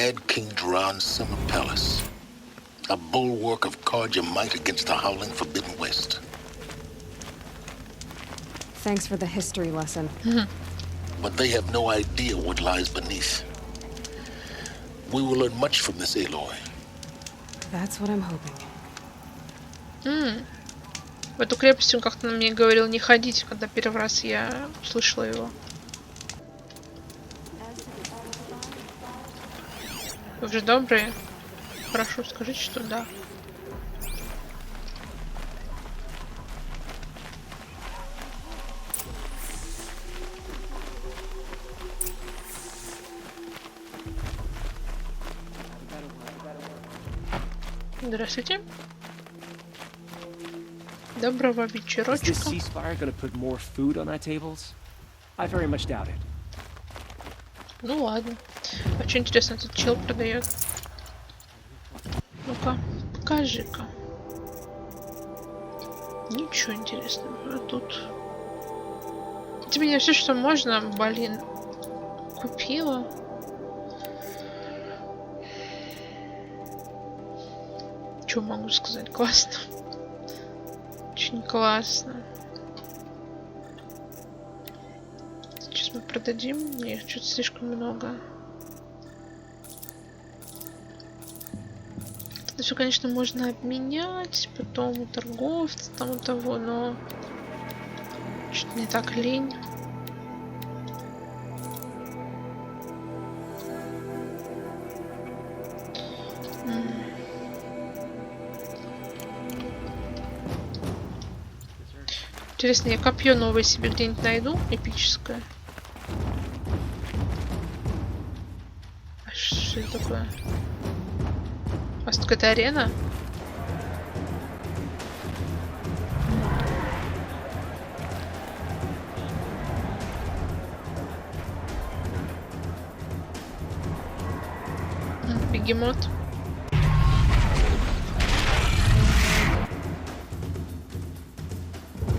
mad King Duran's summer palace. A bulwark of Carja might against the howling Forbidden West. Thanks for the history lesson. But they have no idea what lies beneath. We will learn much from this Элой. That's what I'm hoping. В эту крепость он как-то мне говорил не ходить, когда первый раз я услышала его. Вы же добрые. Прошу, скажите, что да. Здравствуйте. Доброго вечерочка. Ну ладно. А что интересно этот чел продает? Ну-ка, покажи-ка. Ничего интересного. А тут... Тебе не все, что можно, блин, купила. Что могу сказать? Классно. Очень классно. Сейчас мы продадим. Нет, что-то слишком много. Это все, конечно, можно обменять. Потом у торговца, там у того, но... Что-то не так лень. Интересно, я копье новое себе где-нибудь найду? Эпическое. А что это такое? У вас какая-то арена? Бегемот.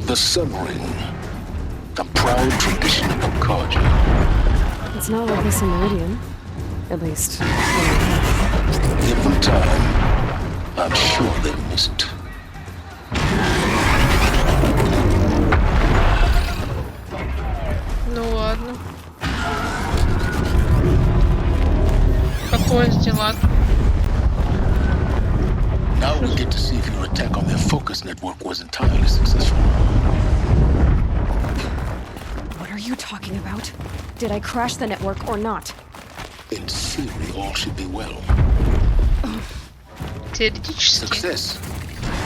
The Sun Ring, the proud tradition of Carja. It's not like this in Meridian. At least. Given time, I'm sure they missed. Ну ладно. Какое дела? Now we get to see if your attack on their focus network was entirely successful. What are you talking about? Did I crash the network or not? In theory, all should be well. Теоретически. Success.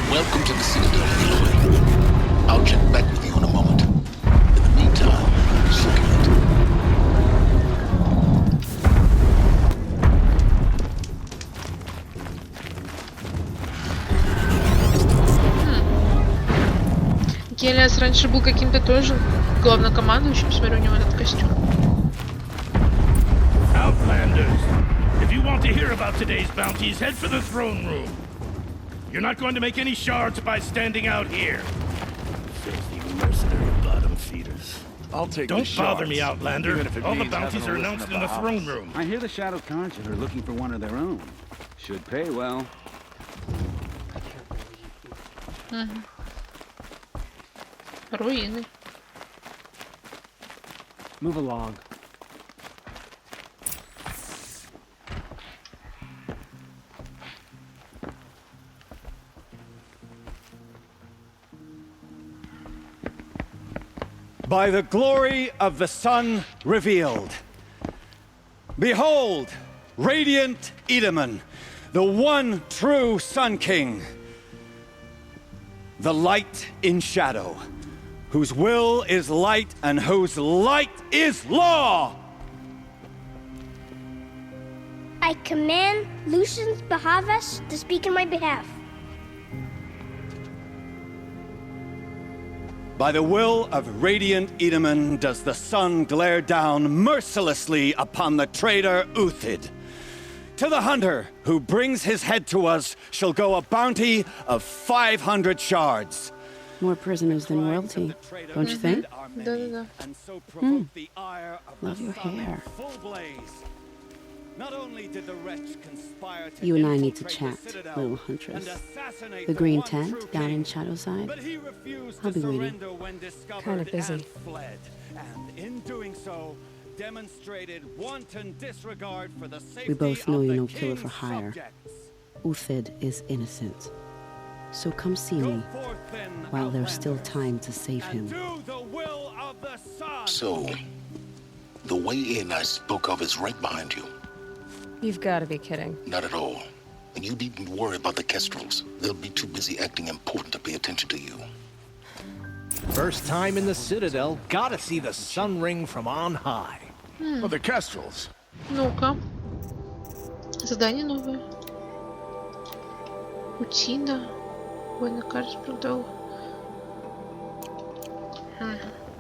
Welcome to the Citadel, Элой. I'll check back with you in a moment. In the meantime, circulate. Гелиас раньше был каким-то тоже главнокомандующим. Смотрю, у него этот костюм. Outlanders, if you want to hear about today's bounties, head for the throne room. You're not going to make any shards by standing out here. Filthy mercenary bottom feeders. I'll take Don't the bother shards, me, Outlander. even if it All the means bounties having are to listen announced at in the the throne house. room. I hear the Shadow Carja are looking for one of their own. Should pay well. Руины. Move along. By the glory of the sun revealed. Behold, radiant Edaman, the one true Sun King. The light in shadow, whose will is light and whose light is law. I command Lucius Bahavas to speak in my behalf. By the will of radiant Edaman does the sun glare down mercilessly upon the traitor Uthid. To the hunter who brings his head to us shall go a bounty of 500 shards. More prisoners than royalty, don't you think? Да-да-да. Love your hair. You and I need to chat, little huntress. The green tent down in Shadowside? I'll be waiting. Kind of busy. We both know you're no killer for hire. Uthid is innocent. So come see me while there's still time to save him. So, the way in I spoke of is right behind you. You've got to be kidding. Not at all. And you needn't worry about the Kestrels. They'll be too busy acting important to pay attention to you. First time in the Citadel, gotta see the sun ring from on high. Well, the Kestrels. Ну-ка. Задание новое. Утина. Военный кажется, продал.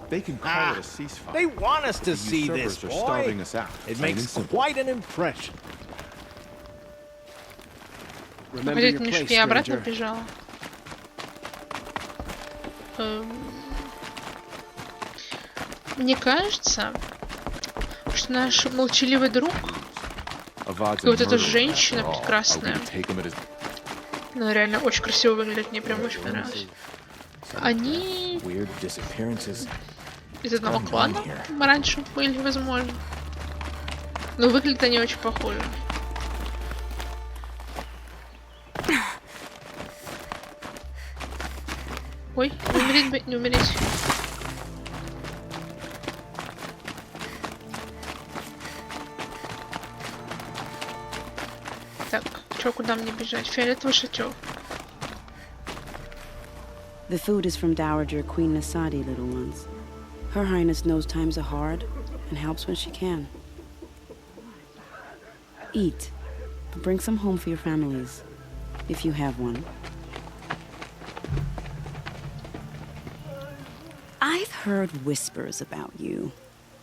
They can call it a ceasefire. They want us to The see this, usurpers are boy. starving us out. It Plain makes and simple. quite an impression. Remember Ходить your мне, place, чтоб я обратно stranger. бежала. Мне кажется, что наш молчаливый друг, Avad's и вот a эта murderer, женщина after all. Are we прекрасная, to take him at his... она реально очень красиво выглядит, мне прям очень понравилось. Они Weird disappearances. из одного клана раньше были, возможно. Но выглядят они очень похожи. Ой, не умереть бы, не умереть. Так, чё, куда мне бежать? Фиолетовый шатер. The food is from Dowager Queen Nasadi, little ones. Her Highness knows times are hard and helps when she can. Eat, but bring some home for your families, if you have one. I've heard whispers about you.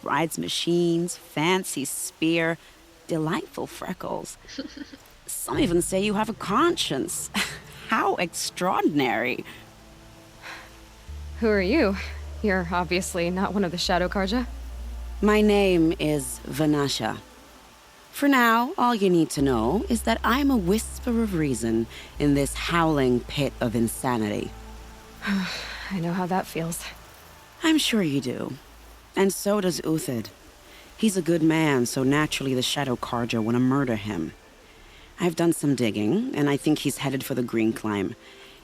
Rides machines, fancy spear, delightful freckles. Some even say you have a conscience. How extraordinary. Who are you? You're obviously not one of the Shadow Karja. My name is Vanasha. For now, all you need to know is that I'm a whisper of reason in this howling pit of insanity. I know how that feels. I'm sure you do. And so does Uthid. He's a good man, so naturally the Shadow Karja want to murder him. I've done some digging, and I think he's headed for the Green Climb.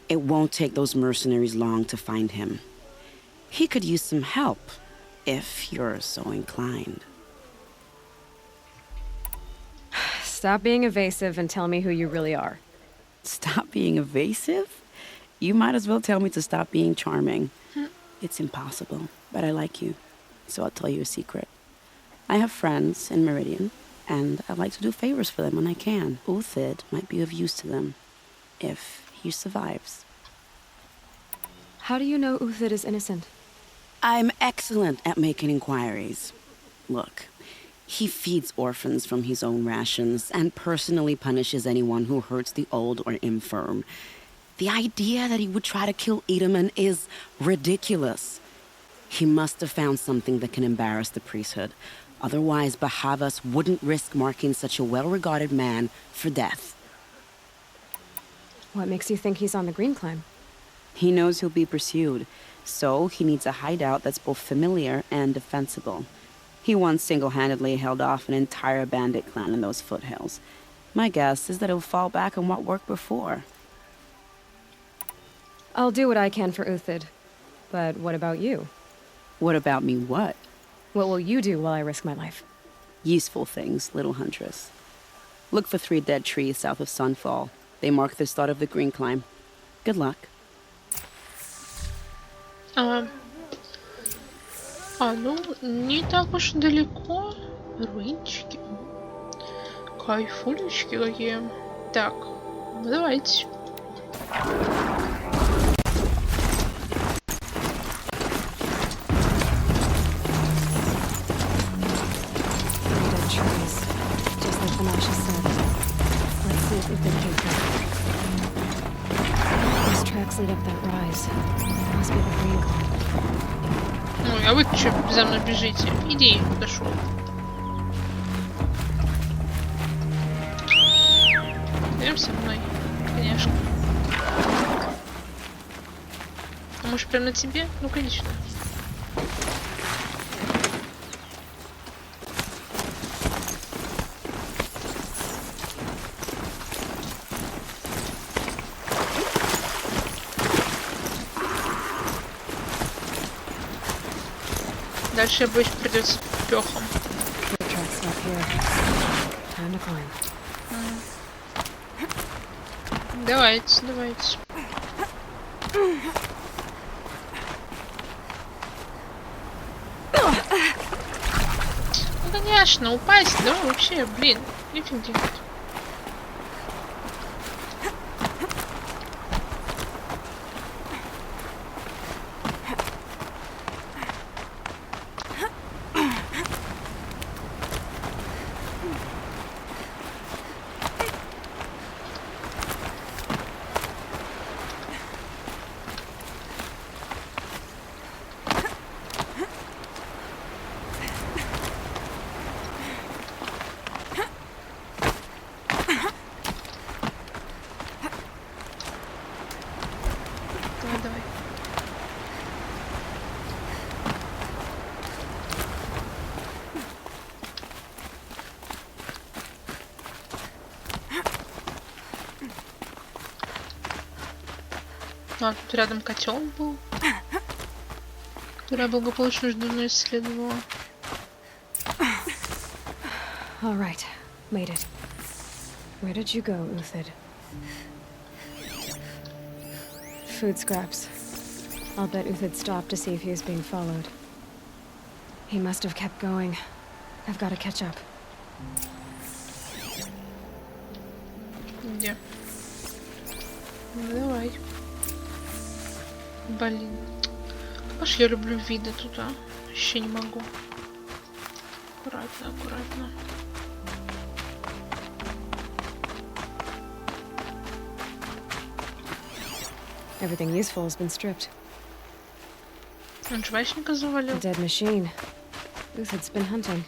It won't take those mercenaries long to find him. He could use some help, if you're so inclined. Stop being evasive and tell me who you really are. Stop being evasive? You might as well tell me to stop being charming. It's impossible, but I like you, so I'll tell you a secret. I have friends in Meridian, and I like to do favors for them when I can. Uthid might be of use to them, if he survives. How do you know Uthid is innocent? I'm excellent at making inquiries. Look, he feeds orphans from his own rations and personally punishes anyone who hurts the old or infirm. The idea that he would try to kill Edelman is ridiculous. He must have found something that can embarrass the priesthood. Otherwise, Bahavas wouldn't risk marking such a well-regarded man for death. What makes you think he's on the Green Climb? He knows he'll be pursued, so he needs a hideout that's both familiar and defensible. He once single-handedly held off an entire bandit clan in those foothills. My guess is that he'll fall back on what worked before. I'll do what I can for Uthid. But what about you? What about me what? What will you do while I risk my life? Useful things, little huntress. Look for 3 dead trees south of Sunfall. They mark the start of the Green Climb. Good luck. Ну, не так уж далеко. Руинчики. Кайфулечки какие. Так, ну давайте. Dead trees. Just like Vanasha said. Let's see if Uthid came from. These tracks lead up that rise. Must be the Green Climb. Ну, а вы что за мной бежите? Иди, подошел. со мной, конечно. А может, прям на тебе? Ну, конечно. Дальше, я боюсь, придется пехом. Давайте, давайте. Ну, конечно, упасть, да, вообще, блин, нифиг делать. Давай. А, тут рядом котел был, который я благополучно давно исследовала. All right, made it. Where did you go, Uthid? Food scraps. I'll bet Uthid stopped to see if he was being followed. He must have kept going. I've got to catch up. Где? Ну, давай. Блин. Аж я люблю виды тут, а. Вообще не могу. Аккуратно, аккуратно. Everything useful has been stripped. Он жвачника завалил. A dead machine. Uthid's been hunting.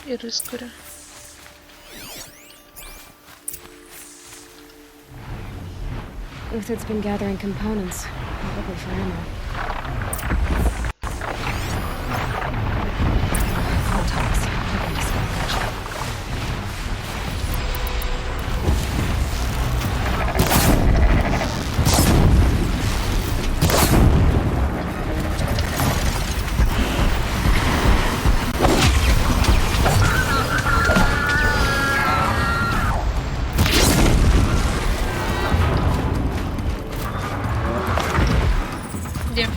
И рыскаря. Uthid's been gathering components, probably for ammo. Contacts. Hoping to salvage. Где?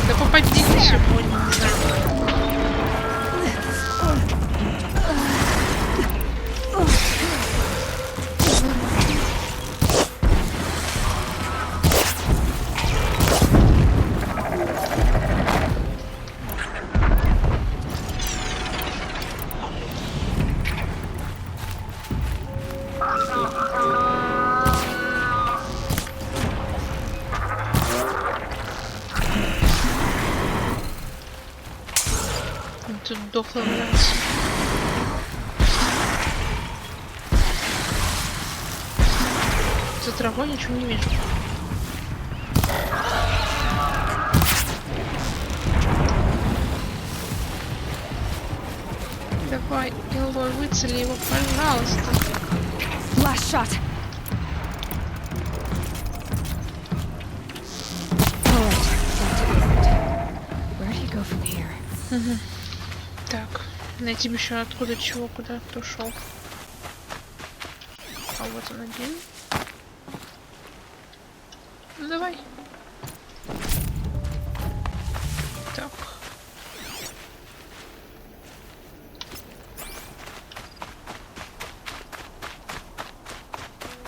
Да попадите сегодня, не знаю. Тут дохло, блядь. За травой ничего не вижу. Давай, Элой, выцели его, пожалуйста. Last shot. All right, back to Uthid. Where'd he go from here? Так, найти бы еще откуда чего, куда кто ушел. А вот он один. Ну давай. Так.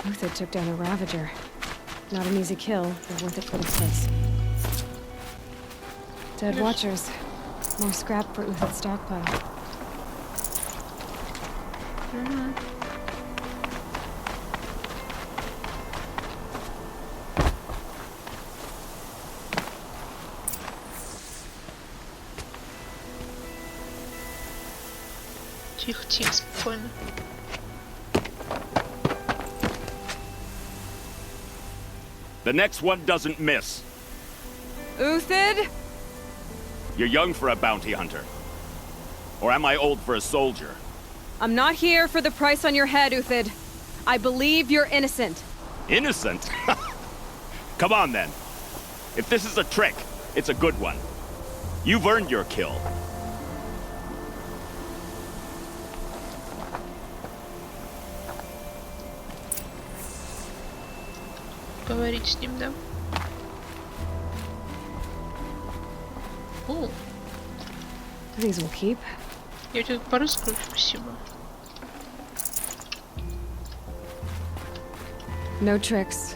Uthid took down a Ravager. Not an easy kill, but worth it for the space. Dead Watchers. More scrap for Uthid's stockpile. Тихо, тихо, спокойно. The next one doesn't miss. Uthid? You're young for a bounty hunter. Or am I old for a soldier? I'm not here for the price on your head, Uthid. I believe you're innocent. Innocent? Come on, then. If this is a trick, it's a good one. You've earned your kill. Говорить с ним, да? О, These will keep. я тебя тут порыскаю, спасибо. No tricks.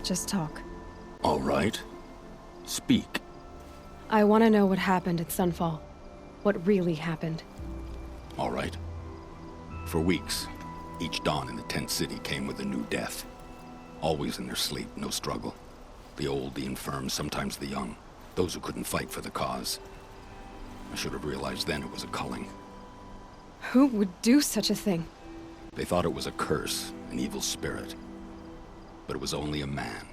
Just talk. All right. Speak. I want to know what happened at Sunfall. What really happened. All right. For weeks, each dawn in the tent city came with a new death. Always in their sleep, no struggle. The old, the infirm, sometimes the young. Those who couldn't fight for the cause. I should have realized then it was a culling. Who would do such a thing? They thought it was a curse, an evil spirit. But it was only a man.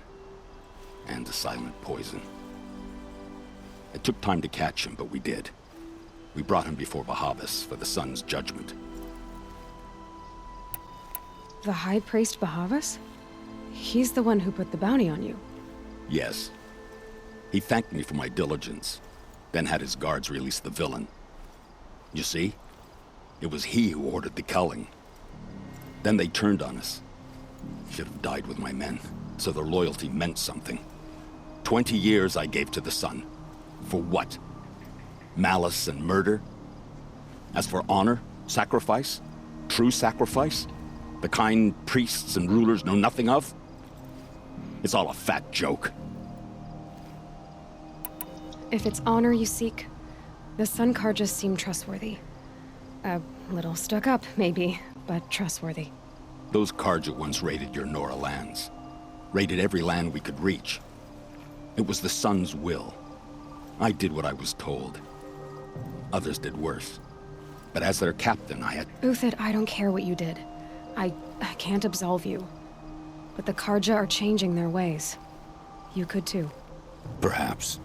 And a silent poison. It took time to catch him, but we did. We brought him before Bahavas for the sun's judgment. The High Priest Bahavas? He's the one who put the bounty on you. Yes. He thanked me for my diligence, then had his guards release the villain. You see? It was he who ordered the culling. Then they turned on us. Should have died with my men, so their loyalty meant something. 20 years I gave to the sun. For what? Malice and murder? As for honor, sacrifice, true sacrifice, the kind priests and rulers know nothing of? It's all a fat joke. If it's honor you seek, the Sun Karjas seem trustworthy. A little stuck up, maybe, but trustworthy. Those Karja once raided your Nora lands. Raided every land we could reach. It was the Sun's will. I did what I was told. Others did worse. But as their captain, I had... Uthid, I don't care what you did. I can't absolve you. But the Karja are changing their ways. You could too. Perhaps.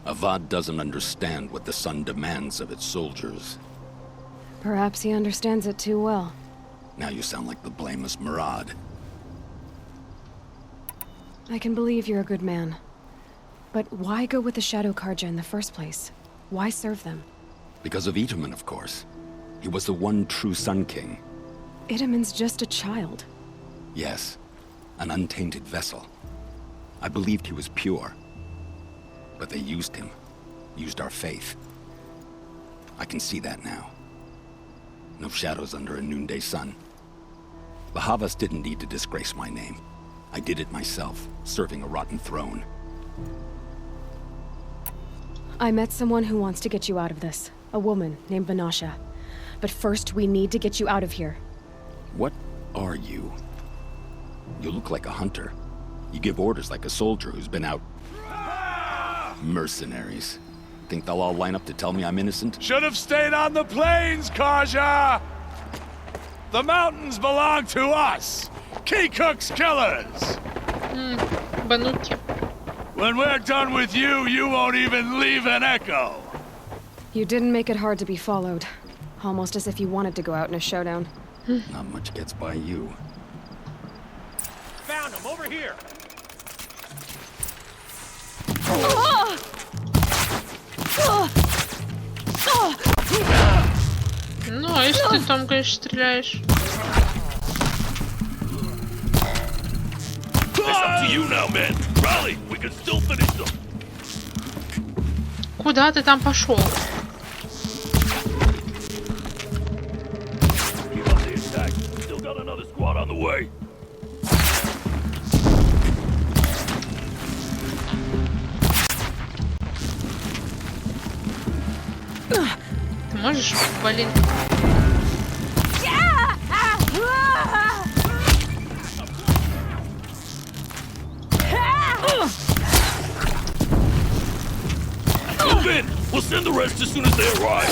Avad doesn't understand what the Sun demands of its soldiers. Perhaps he understands it too well. Now you sound like the blameless Murad. I can believe you're a good man. But why go with the Shadow Karja in the first place? Why serve them? Because of Itaman, of course. He was the one true Sun King. Itaman's just a child. Yes. An untainted vessel. I believed he was pure. But they used him. Used our faith. I can see that now. No shadows under a noonday sun. Bahavas didn't need to disgrace my name. I did it myself, serving a rotten throne. I met someone who wants to get you out of this. A woman named Vanasha. But first, we need to get you out of here. What are you? You look like a hunter. You give orders like a soldier who's been out... Mercenaries. Think they'll all line up to tell me I'm innocent? Should have stayed on the plains, Karja! The mountains belong to us! Keycook's killers! Бануки. When we're done with you, you won't even leave an echo! You didn't make it hard to be followed. Almost as if you wanted to go out in a showdown. Not much gets by you. Found him, over here! Ну, а если ты там, конечно, стреляешь? It's up to you now, man. Rally, we can still finish them. Куда ты там пошел? Keep up the attack. Still got another squad on the way. Ты можешь, блин? Move in. We'll send the rest as soon as they arrive.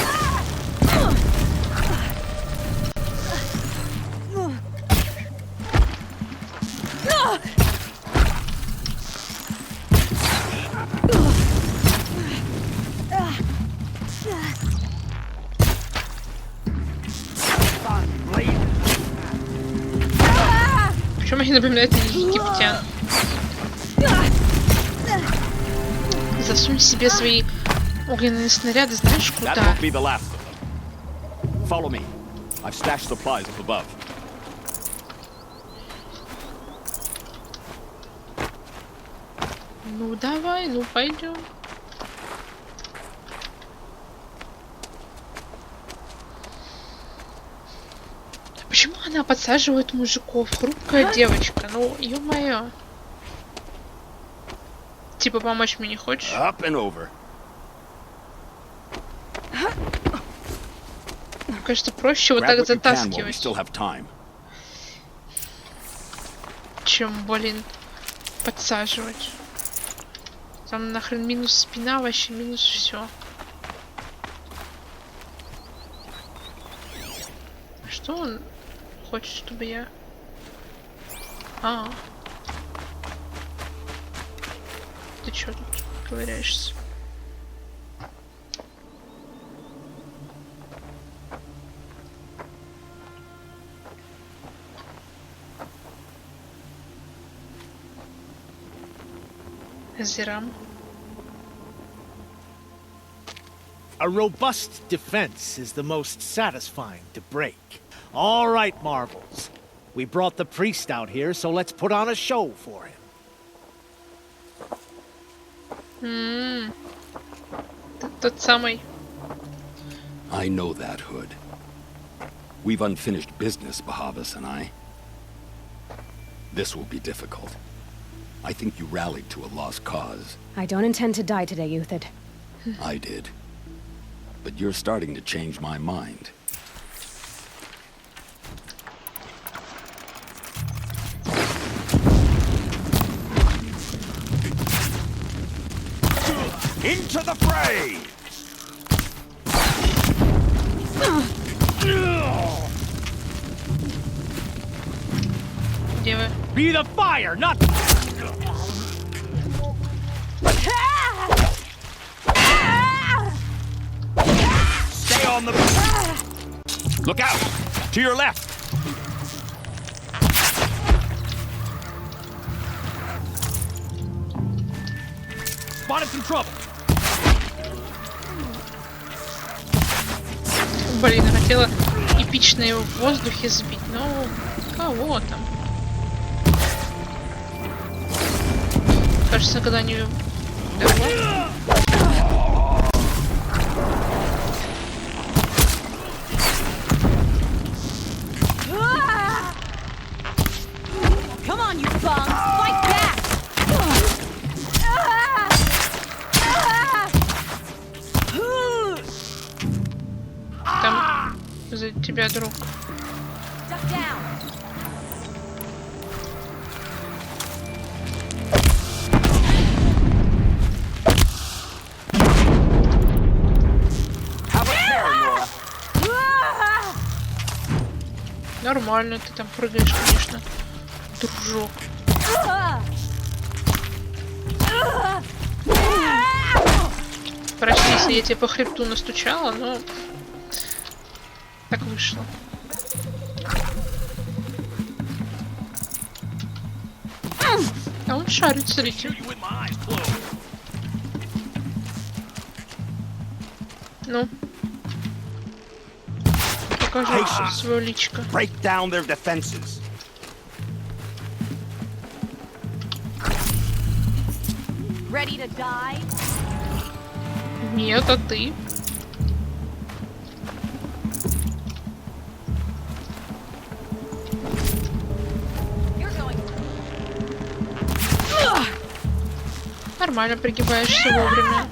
мне напоминает египтян. Засунь себе свои огненные снаряды, знаешь, куда? Follow me. I've stashed supplies up above. Ну давай, ну пойдем. Почему она подсаживает мужиков? Хрупкая девочка, ну ё-моё. Типа помочь мне не хочешь? Up and over. Мне кажется, проще вот так затаскивать, чем, блин, подсаживать. Там нахрен минус спина, вообще минус все. Что он хочет, чтобы я... Ты чё тут ковыряешься? Зерам. A robust defense is the most satisfying to break. All right, Marvels. We brought the priest out here, so let's put on a show for him. Тот самый. I know that, Hood. We've unfinished business, Bahavas and I. This will be difficult. I think you rallied to a lost cause. I don't intend to die today, Uthid. I did. But you're starting to change my mind. Into the fray! Где вы? Be the fire, not... Stay on the... Look out! To your left! Spotted some trouble! Блин, я хотела эпично его в воздухе сбить, но кого там? Кажется, когда они... Come on, you bums! Fight back! Там за тебя, друг. Duck down! Нормально, ты там прыгаешь, конечно, дружок. Прости, если я тебе по хребту настучала, но так вышло. А он шарит, смотрите. Ну. Покажи свое личико. Break down their defenses. Ready to die? Нет, а ты? Нормально пригибаешься вовремя.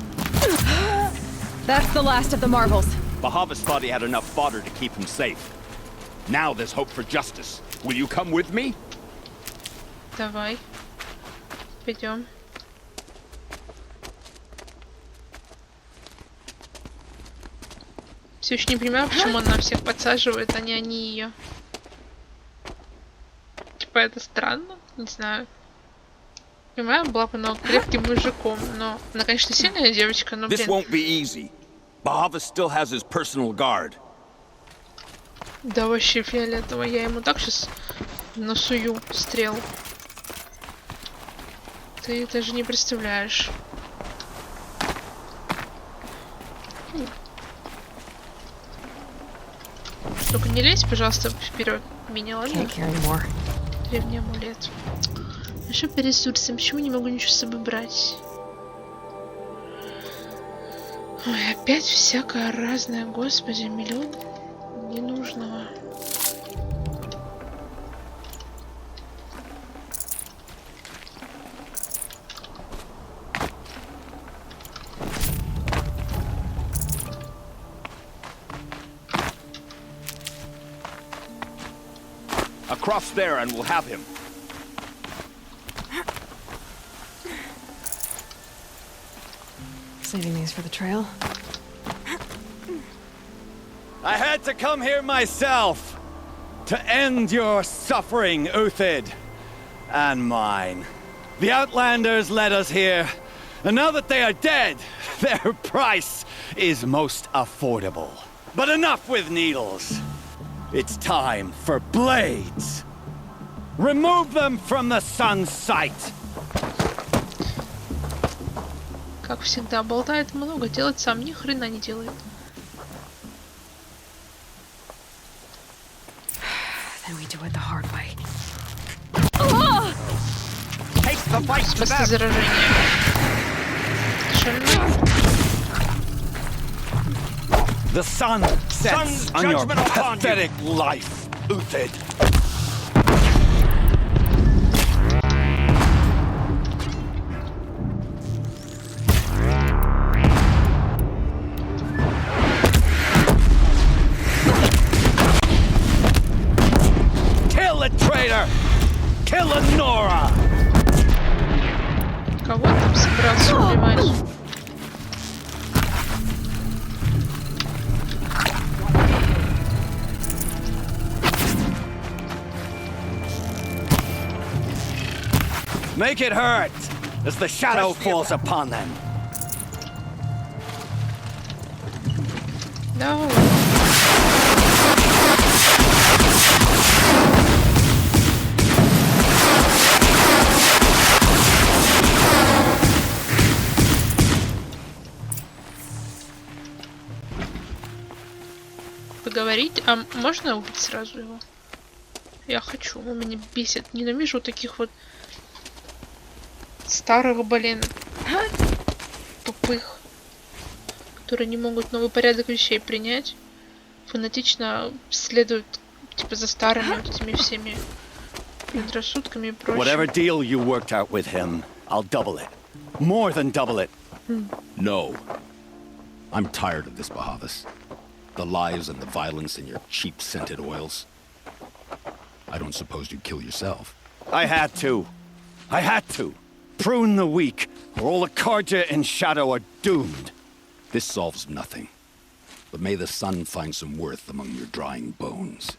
That's the last of the marbles. Bahavas thought he had enough fodder to keep him safe. Now there's hope for justice. Will you come with me? Давай. Пойдем. Все еще не понимаю, почему он на всех подсаживает, а не они ее. Типа это странно, не знаю. Понимаю, была бы она крепким мужиком, но она, конечно, сильная девочка, но, This блин. won't be easy. Bahavas still has his personal guard. Да вообще фиолетово, я ему так сейчас насую стрел. Ты даже не представляешь. Только не лезь, пожалуйста, вперед меня, ладно? Древний амулет. А что по ресурсам? Почему не могу ничего с собой брать? Ой, опять всякое разное, господи, миллион ненужного. Across there and we'll have him. Saving these for the trail. I had to come here myself to end your suffering, Uthid, and mine. The Outlanders led us here, and now that they are dead, their price is most affordable. But enough with needles. It's time for blades. Remove them from the sun's sight. Как всегда, болтает много, делать сам ни хрена не делает. Then we do it the hard way. Спасти заражение. Шальной. The sun sets on your pathetic life, Uthid. Kill a traitor! Kill a Nora! Кого там собрался убивать? Make it hurt as the shadow falls upon them. No. Поговорить? А можно убить сразу его? Я хочу, он меня бесит. Ненавижу таких вот старых, блин, тупых, которые не могут новый порядок вещей принять, фанатично следуют типа за старыми вот этими всеми предрассудками и прочим. Whatever deal you worked out with him, I'll double it. More than double it. No. I'm tired of this, Bahavas. The lies and the violence and your cheap scented oils. I don't suppose you'd kill yourself. I had to. I had to. Prune the weak, or all the Karja in shadow are doomed. This solves nothing. But may the sun find some worth among your drying bones.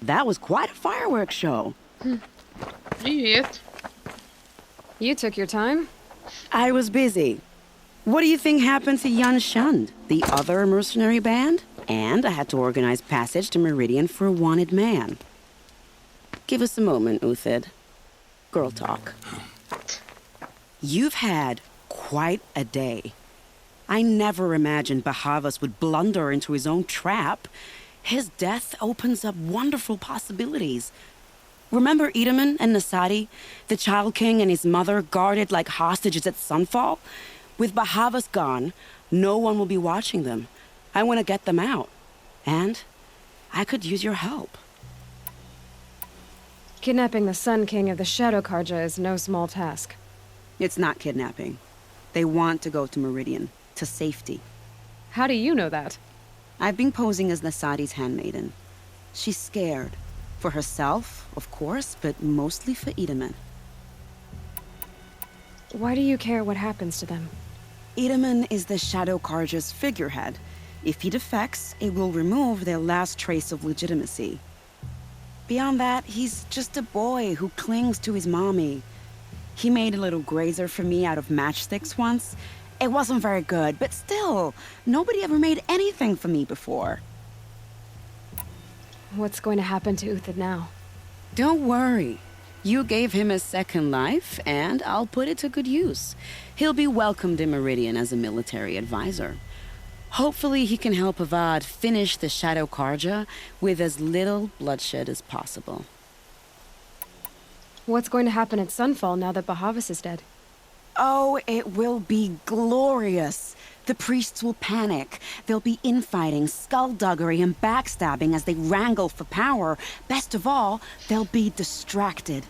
That was quite a fireworks show. Привет. You took your time? I was busy. What do you think happened to Yan Shund, the other mercenary band? And I had to organize passage to Meridian for a wanted man. Give us a moment, Uthid. Girl talk. You've had quite a day. I never imagined Bahavas would blunder into his own trap. His death opens up wonderful possibilities. Remember Edaman and Nasadi, the Child King and his mother guarded like hostages at sunfall? With Bahavas gone, no one will be watching them. I want to get them out. And I could use your help. Kidnapping the Sun King of the Shadow Karja is no small task. It's not kidnapping. They want to go to Meridian, to safety. How do you know that? I've been posing as Nasadi's handmaiden. She's scared. For herself, of course, but mostly for Edaman. Why do you care what happens to them? Edaman is the Shadow Karja's figurehead. If he defects, it will remove their last trace of legitimacy. Beyond that, he's just a boy who clings to his mommy. He made a little grazer for me out of matchsticks once. It wasn't very good, but still, nobody ever made anything for me before. What's going to happen to Uthid now? Don't worry. You gave him a second life, and I'll put it to good use. He'll be welcomed in Meridian as a military advisor. Hopefully he can help Avad finish the Shadow Karja with as little bloodshed as possible. What's going to happen at Sunfall now that Bahavas is dead? Oh, it will be glorious. The priests will panic. There'll be infighting, skullduggery, and backstabbing as they wrangle for power. Best of all, they'll be distracted.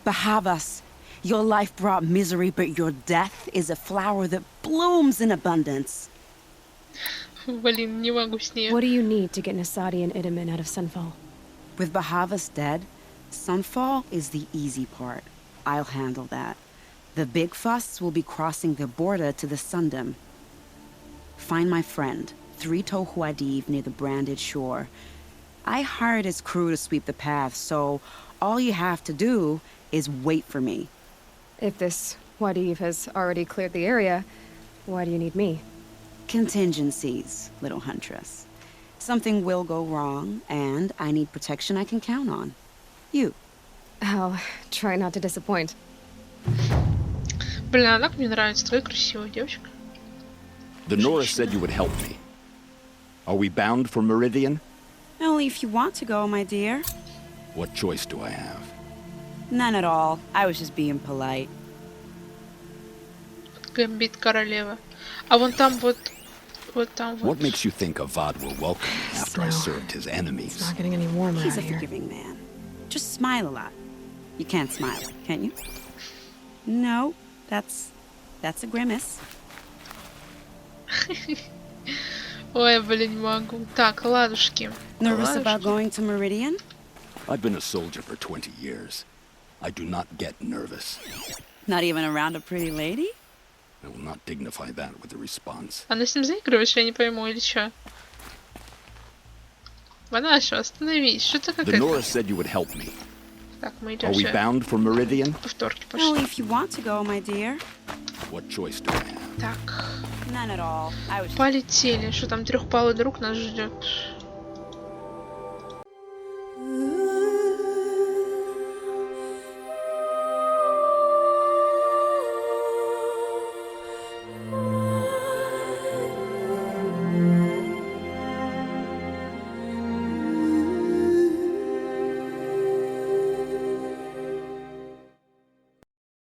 Bahavas, your life brought misery, but your death is a flower that blooms in abundance. Блин, не могу с ней. What do you need to get Nasadi and Idaman out of Sunfall? With Bahavas dead, Sunfall is the easy part. I'll handle that. The big fuss will be crossing the border to the Sundom. Find my friend, 3 Tohuadiv near the branded shore. I hired his crew to sweep the path, so all you have to do is wait for me. If this Wadiv has already cleared the area, why do you need me? Contingencies, little huntress. Something will go wrong, and I need protection I can count on. You. I'll try not to disappoint. Блин, она мне нравится, твоя красивая девочка. The Nora said you would help me. Are we bound for Meridian? Only if you want to go, my dear. What choice do I have? None at all. I was just being polite. Гамбит королева. А вон там вот там вот. What makes you think Avad will welcome me after I served his enemies? It's not getting any warmer He's a out here. forgiving man. Just smile a lot. You can't smile, can you? No, that's a grimace. Ой, блин, не могу. Так, ладушки. Nervous about Ладушки. going to Meridian? I've been a soldier for 20 years. I do not get nervous. Not even around a pretty lady? I will not dignify that with a response. Она с ним заигрываешь, я не пойму, или чё? Ванаша, остановись. Что ты The какая-то... Nora said you would help me. Так, мы Are идем we все. bound for Meridian? Повторки Only пошли. if you want to go, my dear. What choice do I have? Так, None at all. I was полетели. Что там, трехпалый друг нас ждет.